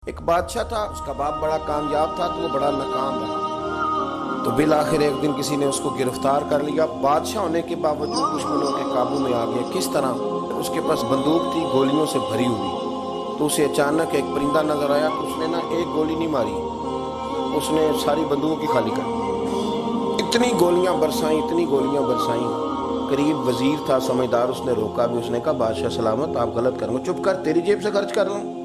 ایک بادشاہ تھا، اس کا باپ بڑا کامیاب تھا تو وہ بڑا ناکام رہا، تو بالآخر ایک دن کسی نے اس کو گرفتار کر لیا۔ بادشاہ ہونے کے باوجود دشمنوں کے قابو میں آ گیا۔ کس طرح؟ اس کے پاس بندوق تھی گولیوں سے بھری ہوئی، تو اسے اچانک ایک پرندہ نظر آیا، تو اس نے ایک گولی نہیں ماری، اس نے ساری بندوق ہی خالی کر دی۔ اتنی گولیاں برسائیں، اتنی گولیاں برسائیں۔ قریب وزیر تھا سمجھدار، اس نے روکا بھی، اس نے کہا بادشاہ سلامت، آپ غلط کر رہے ہو، چپ کر، تیری جیب سے خرچ کر رہا ہوں۔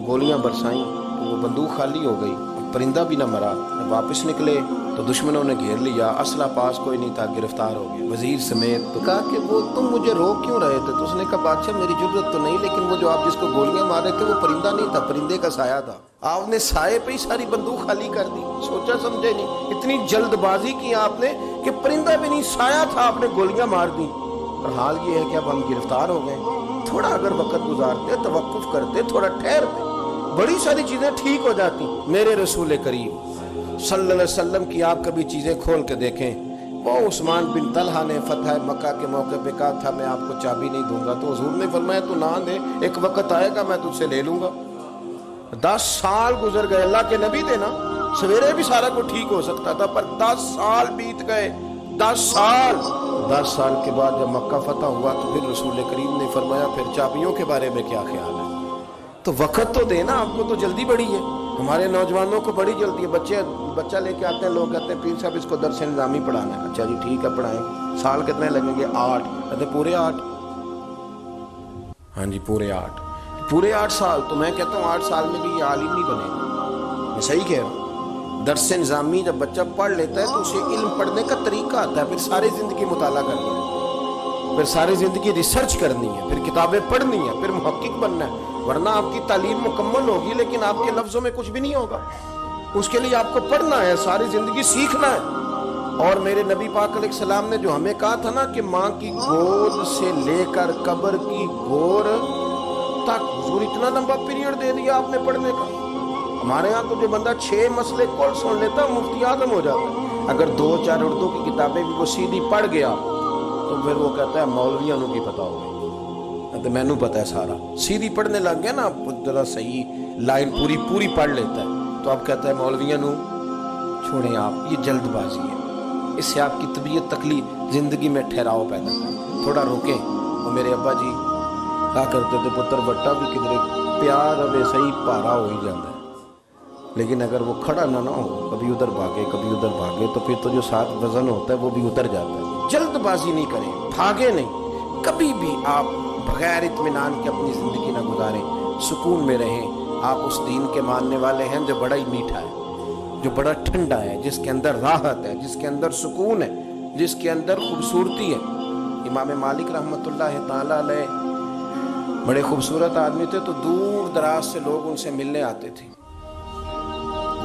گولیاں برسائیں تو وہ بندوق خالی ہو گئی، پرندہ بھی نہ مرا۔ واپس نکلے تو دشمنوں نے گھیر لیا، اسلحہ پاس کوئی نہیں تھا، گرفتار ہو گیا وزیر سمیت۔ تو کہا کہ وہ تم مجھے روک کیوں رہے تھے؟ تو اس نے کہا بادشاہ میری جرت تو نہیں، لیکن وہ جو آپ جس کو گولیاں مار رہے تھے وہ پرندہ نہیں تھا، پرندے کا سایہ تھا، آپ نے سائے پہ ہی ساری بندوق خالی کر دی، سوچا سمجھے نہیں، اتنی جلد بازی کی آپ نے کہ پرندہ بھی نہیں، سایہ تھا، آپ نے گولیاں مار دی۔ اور حال یہ ہے کہ اب ہم گرفتار ہو گئے، تھوڑا اگر وقت گزارتے، توقف کرتے، تھوڑا ٹھہرتے، بڑی ساری چیزیں ٹھیک ہو جاتی۔ میرے رسول کریم صلی اللہ علیہ وسلم کی آپ کبھی چیزیں کھول کے دیکھیں، وہ عثمان بن طلحہ نے فتح مکہ کے موقع پہ کہا تھا میں آپ کو چابی نہیں دوں گا، تو حضور نے فرمایا تو نہ دے، ایک وقت آئے گا میں تجھ سے لے لوں گا۔ 10 سال گزر گئے، اللہ کے نبی تھے نا، سویرے بھی سارا کچھ ٹھیک ہو سکتا تھا، پر 10 سال بیت گئے، 10 سال۔ 10 سال کے بعد جب مکہ فتح ہوا تو پھر رسول کریم نے فرمایا پھر چابیوں کے بارے میں کیا خیال ہے؟ تو وقت تو دینا، آپ کو تو جلدی بڑی ہے، ہمارے نوجوانوں کو بڑی جلدی ہے۔ بچہ لے کے آتے ہیں، لوگ کہتے ہیں پیر صاحب اس کو درس نظامی پڑھانا ہے، اچھا جی ٹھیک ہے پڑھائیں، سال کتنے لگیں گے؟ 8، کہتے پورے 8؟ ہاں جی پورے 8، پورے 8 سال۔ تو میں کہتا ہوں 8 سال میں بھی یہ عالم نہیں بنے گا، میں صحیح کہہ رہا ہوں۔ درس نظامی جب بچہ پڑھ لیتا ہے تو اسے علم پڑھنے کا طریقہ آتا ہے، پھر ساری زندگی مطالعہ کرنا ہے، پھر ساری زندگی ریسرچ کرنی ہے، پھر کتابیں پڑھنی ہے، پھر محقق بننا ہے، ورنہ آپ کی تعلیم مکمل ہوگی لیکن آپ کے لفظوں میں کچھ بھی نہیں ہوگا۔ اس کے لیے آپ کو پڑھنا ہے، ساری زندگی سیکھنا ہے۔ اور میرے نبی پاک علیہ السلام نے جو ہمیں کہا تھا نا کہ ماں کی گود سے لے کر قبر کی گور تک، حضور اتنا لمبا پیریڈ دے دیا آپ نے پڑھنے کا۔ ہمارے ہاں تو جو بندہ 6 مسئلے کول سن لیتا مفتی اعظم ہو جاتا ہے، اگر 2-4 اردو کی کتابیں بھی وہ سیدھی پڑھ گیا تو پھر وہ کہتا ہے مولویاں نو کی پتہ ہو گئی، تو میں نو پتہ ہے سارا، سیدھی پڑھنے لگ گیا نا، ذرا صحیح لائن پوری پڑھ لیتا ہے تو آپ کہتا ہے مولویاں نو چھوڑیں، آپ یہ جلد بازی ہے، اس سے آپ کی طبیعت تکلیف، زندگی میں ٹھہراؤ پیدا کریں، تھوڑا روکیں۔ اور میرے ابا جی کہا کرتے تھے پتر بٹا بھی کدھر پیار ابے صحیح پارا ہو ہی جاتا ہے، لیکن اگر وہ کھڑا نہ ہو، کبھی ادھر بھاگے تو پھر تو جو ساتھ وزن ہوتا ہے وہ بھی اتر جاتا ہے۔ جلد بازی نہیں کریں، بھاگے نہیں، کبھی بھی آپ بغیر اطمینان کے اپنی زندگی نہ گزاریں، سکون میں رہیں۔ آپ اس دین کے ماننے والے ہیں جو بڑا ہی میٹھا ہے، جو بڑا ٹھنڈا ہے، جس کے اندر راحت ہے، جس کے اندر سکون ہے، جس کے اندر خوبصورتی ہے۔ امام مالک رحمۃ اللہ تعالی علیہ بڑے خوبصورت آدمی تھے، تو دور دراز سے لوگ ان سے ملنے آتے تھے،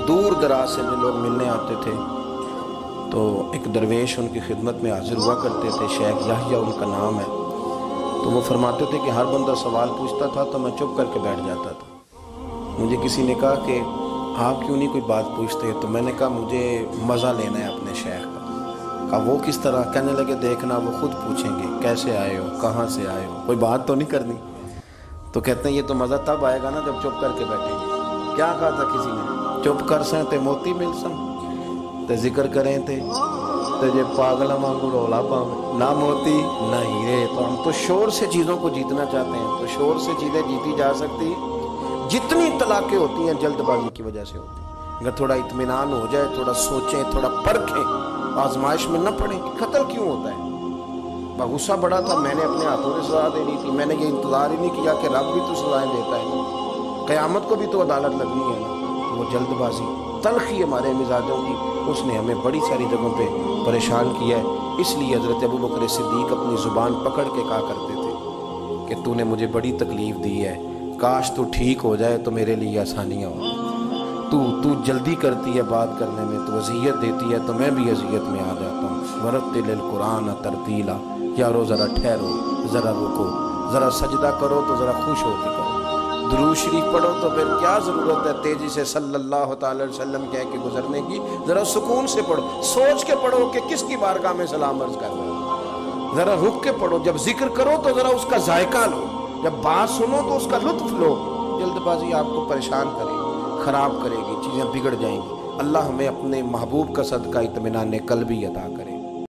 دور دراز سے جو لوگ ملنے آتے تھے تو ایک درویش ان کی خدمت میں حاضر ہوا کرتے تھے، شیخ یحییٰ ان کا نام ہے، تو وہ فرماتے تھے کہ ہر بندہ سوال پوچھتا تھا تو میں چپ کر کے بیٹھ جاتا تھا۔ مجھے کسی نے کہا کہ آپ کیوں نہیں کوئی بات پوچھتے؟ تو میں نے کہا مجھے مزہ لینا ہے اپنے شیخ کا۔ کہا وہ کس طرح؟ کہنے لگے دیکھنا وہ خود پوچھیں گے کیسے آئے ہو، کہاں سے آئے ہو، کوئی بات تو نہیں کرنی۔ تو کہتے ہیں یہ تو مزہ تب آئے گا نا جب چپ کر کے بیٹھیں گے۔ کیا کہا تھا کسی نے؟ چپ کر سیں تے موتی مل سن، تے ذکر کریں تے جے پاگلا مانگو رولا پاؤں، نہ موتی نہ ہیرے۔ تو ہم تو شور سے چیزوں کو جیتنا چاہتے ہیں، تو شور سے چیزیں جیتی جا سکتی، جتنی طلاقیں ہوتی ہیں جلد بازی کی وجہ سے ہوتی ہیں۔ اگر تھوڑا اطمینان ہو جائے، تھوڑا سوچیں، تھوڑا پرکھیں، آزمائش میں نہ پڑیں۔ قتل کیوں ہوتا ہے؟ غصہ بڑا تھا، میں نے اپنے ہاتھوں سے سزا دینی تھی، میں نے یہ انتظار ہی نہیں کیا کہ رب بھی تو سزائیں دیتا ہے، قیامت کو بھی تو عدالت لگنی ہے نا۔ وہ جلد بازی، تلخی ہمارے مزاجوں کی، اس نے ہمیں بڑی ساری جگہوں پہ پریشان کیا ہے۔ اس لیے حضرت ابوبکر صدیق اپنی زبان پکڑ کے کہا کرتے تھے کہ تو نے مجھے بڑی تکلیف دی ہے، کاش تو ٹھیک ہو جائے تو میرے لیے آسانیاں ہوں۔ تو جلدی کرتی ہے بات کرنے میں، تو اذیت دیتی ہے تو میں بھی اذیت میں آ جاتا ہوں۔ ورتل القرآن ترتیلا، یارو ذرا ٹھہرو، ذرا رکو، ذرا سجدہ کرو تو ذرا خوش ہو کے کرو، درود شریف پڑھو تو پھر کیا ضرورت ہے تیزی سے صلی اللہ تعالی علیہ وسلم کہہ کے گزرنے کی، ذرا سکون سے پڑھو، سوچ کے پڑھو کہ کس کی بارگاہ میں سلام عرض کر رہے ہو، ذرا رک کے پڑھو، جب ذکر کرو تو ذرا اس کا ذائقہ لو، جب بات سنو تو اس کا لطف لو۔ جلد بازی آپ کو پریشان کرے۔ خراب کرے گی، چیزیں بگڑ جائیں گی۔ اللہ ہمیں اپنے محبوب کا صدقہ اطمینان قلبی عطا کرے۔